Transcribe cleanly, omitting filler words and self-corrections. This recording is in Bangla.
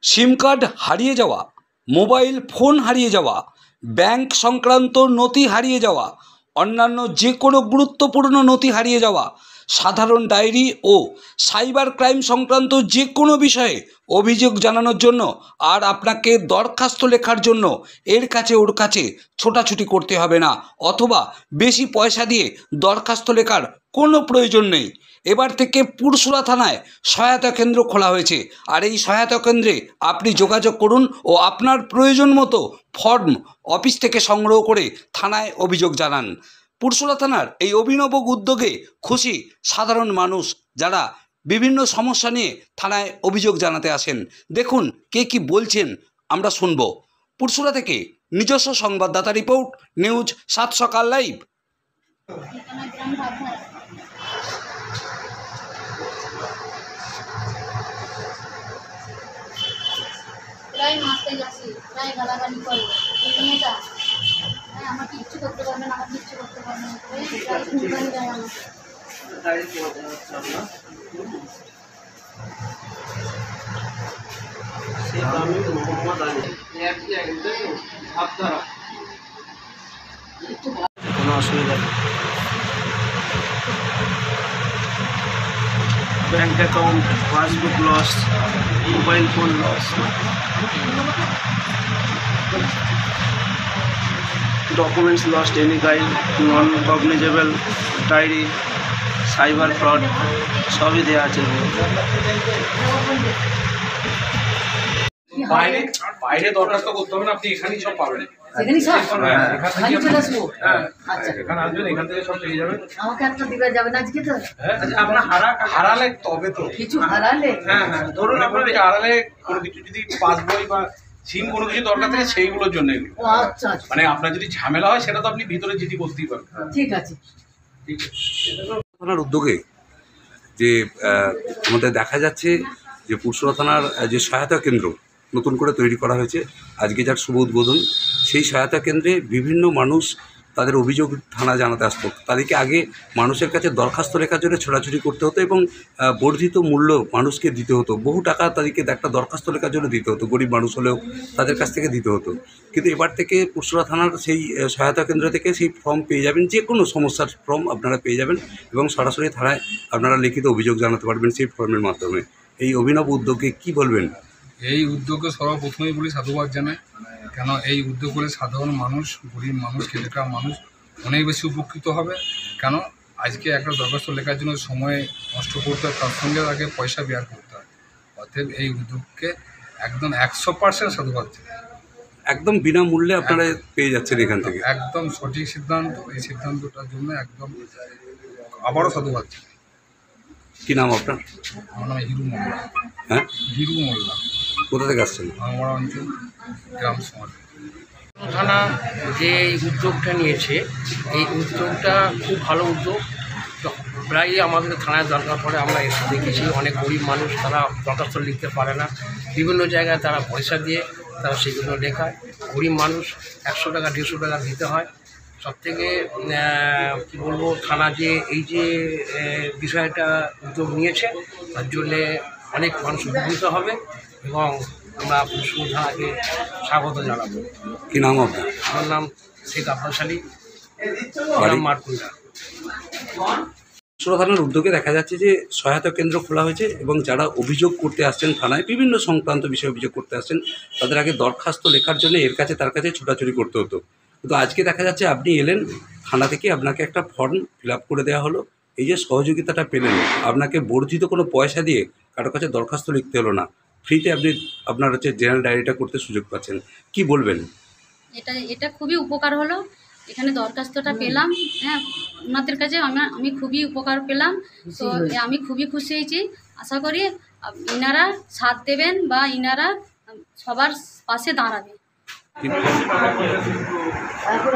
সিম কার্ড হারিয়ে যাওয়া, মোবাইল ফোন হারিয়ে যাওয়া, ব্যাংক সংক্রান্ত নথি হারিয়ে যাওয়া, অন্যান্য যে কোনো গুরুত্বপূর্ণ নথি হারিয়ে যাওয়া, সাধারণ ডায়েরি ও সাইবার ক্রাইম সংক্রান্ত যে কোনো বিষয়ে অভিযোগ জানানোর জন্য আর আপনাকে দরখাস্ত লেখার জন্য এর কাছে ওর কাছে ছোটাছুটি করতে হবে না, অথবা বেশি পয়সা দিয়ে দরখাস্ত লেখার কোনো প্রয়োজন নেই। এবার থেকে পুরসুরা থানায় সহায়তা কেন্দ্র খোলা হয়েছে, আর এই সহায়তা কেন্দ্রে আপনি যোগাযোগ করুন ও আপনার প্রয়োজন মতো ফর্ম অফিস থেকে সংগ্রহ করে থানায় অভিযোগ জানান। পুরসুরা থানার এই অভিনব উদ্যোগে খুশি সাধারণ মানুষ, যারা বিভিন্ন সমস্যা নিয়ে থানায় অভিযোগ জানাতে আসেন। দেখুন কে কি বলছেন, আমরা শুনব। পুরসুরা থেকে নিজস্ব সংবাদদাতা রিপোর্ট, নিউজ 7 সকাল লাইভ। প্রায় মারতে যাচ্ছি, প্রায় গালাগালি করে এই মেয়েটা। হ্যাঁ, আমার কিচ্ছু করতে পারবে না, আমার কিচ্ছু করতে পারবে না, প্রায় কুরবানি দেয় আমাকে। কোনো অসুবিধা নেই। Bank account, passbook loss, mobile phone loss, documents lost any kind, non cognizable diary, cyber fraud সবই দেওয়া আছে। বাইরে বাইরে দরখাস্ত করতে হবে না, আপনি এখানেই সব পাবেন। এখানেই সব খালি চলে আসবো। আচ্ছা, এখানে আসবেন, এখান থেকে সব পেয়ে যাবেন। আমাকে একটা দিবে যাবে না আজকে তো? আপনার হারালে তবে তো কিছু হারালে? হ্যাঁ, ধরুন আপনার হারালে কোনো কিছু যদি পাসবই বা সিম কোনো কিছু দরকার থাকে সেইগুলোর জন্য এগুলো। আচ্ছা আচ্ছা, মানে আপনার যদি ঝামেলা হয় সেটা তো আপনি ভিতরে জিডি করতেই পারবেন। ঠিক আছে। ঠিক আছে। থানার উদ্যোগে যে আমাদের দেখা যাচ্ছে যে পুরসুরা থানার যে সহায়তা কেন্দ্র নতুন করে তৈরি করা হয়েছে, আজকে যার শুভ উদ্বোধন, সেই সহায়তা কেন্দ্রে বিভিন্ন মানুষ তাদের অভিযোগ থানা জানাতে আসতো। তাদেরকে আগে মানুষের কাছে দরখাস্ত লেখার জন্য ছোটাছুটি করতে হতো এবং বর্ধিত মূল্য মানুষকে দিতে হতো। বহু টাকা তাদেরকে একটা দরখাস্ত লেখার জন্য দিতে হতো, গরিব মানুষ হলেও তাদের কাছ থেকে দিতে হতো। কিন্তু এবার থেকে পুরসুরা থানার সেই সহায়তা কেন্দ্র থেকে সেই ফর্ম পেয়ে যাবেন, যে কোনো সমস্যার ফর্ম আপনারা পেয়ে যাবেন এবং সরাসরি থানায় আপনারা লিখিত অভিযোগ জানাতে পারবেন সেই ফর্মের মাধ্যমে। এই অভিনব উদ্যোগে কি বলবেন? এই উদ্যোগে সর্বপ্রথমেই বলি সাধুবাদ জানাই, কেন এই উদ্যোগ করে সাধারণ মানুষ, গরিব মানুষ, খেটে খাওয়া মানুষ অনেক বেশি উপকৃত হবে। কেন আজকে একটা দরখাস্ত লেখার জন্য সময় নষ্ট করতে হয়, তার সঙ্গে আগে পয়সা ব্যয় করতে হয়। অতএব এই উদ্যোগকে একদম 100% সাধুবাদ জানাই। একদম বিনামূল্যে আপনারা পেয়ে যাচ্ছেন এখান থেকে। একদম সঠিক সিদ্ধান্ত। এই সিদ্ধান্তটার জন্য একদম আবারও সাধুবাদ জানাই। কী নাম আপনার? আমার নাম হিরু মোল্লা। হ্যাঁ, হিরু মোল্লা, কোথা থেকে আসছেন? ভাঙড়া অঞ্চল, গ্রাম সমাজ। থানা যে এই উদ্যোগটা নিয়েছে, এই উদ্যোগটা খুব ভালো উদ্যোগ। প্রায় আমাদের থানায় দরকার পড়ে, আমরা এসে দেখেছি অনেক গরিব মানুষ, তারা দরখাস্ত লিখতে পারে না, বিভিন্ন জায়গায় তারা পয়সা দিয়ে তারা সেগুলো লেখায়। গরিব মানুষ 100 টাকা 150 টাকা দিতে হয়। সবথেকে কী বলবো, থানা যে এই যে বিষয়টা উদ্যোগ নিয়েছে তার জন্যে অনেক মানুষ উপকৃত হবে এবং আমরা পুরসুরা থানাকে স্বাগত জানাবো। কী নাম আপনার? আমার নাম শেখ আব্বাস আলী, মারকুন্ডা। পুরসুরা থানার উদ্যোগে দেখা যাচ্ছে যে সহায়তা কেন্দ্র খোলা হয়েছে এবং যারা অভিযোগ করতে আসছেন থানায়, বিভিন্ন সংক্রান্ত বিষয়ে অভিযোগ করতে আসছেন, তাদের আগে দরখাস্ত লেখার জন্য এর কাছে তার কাছে ছোটাছুটি করতে হতো। কিন্তু আজকে দেখা যাচ্ছে আপনি এলেন থানা থেকে, আপনাকে একটা ফর্ম ফিল আপ করে দেওয়া হলো। এই যে সহযোগিতাটা পেলেন, আপনাকে বর্ধিত কোনো পয়সা দিয়ে কারোর কাছে দরখাস্ত লিখতে হলো না, ফ্রিতে আপনি আপনার হচ্ছে জেনারেল ডায়েরিটা করতে সুযোগ পাচ্ছেন। কি বলবেন? এটা খুবই উপকার হলো, এখানে দরখাস্তটা পেলাম। হ্যাঁ, ওনাদের কাছে আমি খুবই উপকার পেলাম, তো আমি খুবই খুশি হয়েছি। আশা করি ইনারা সাথ দেবেন বা ইনারা সবার পাশে দাঁড়াবে। এখন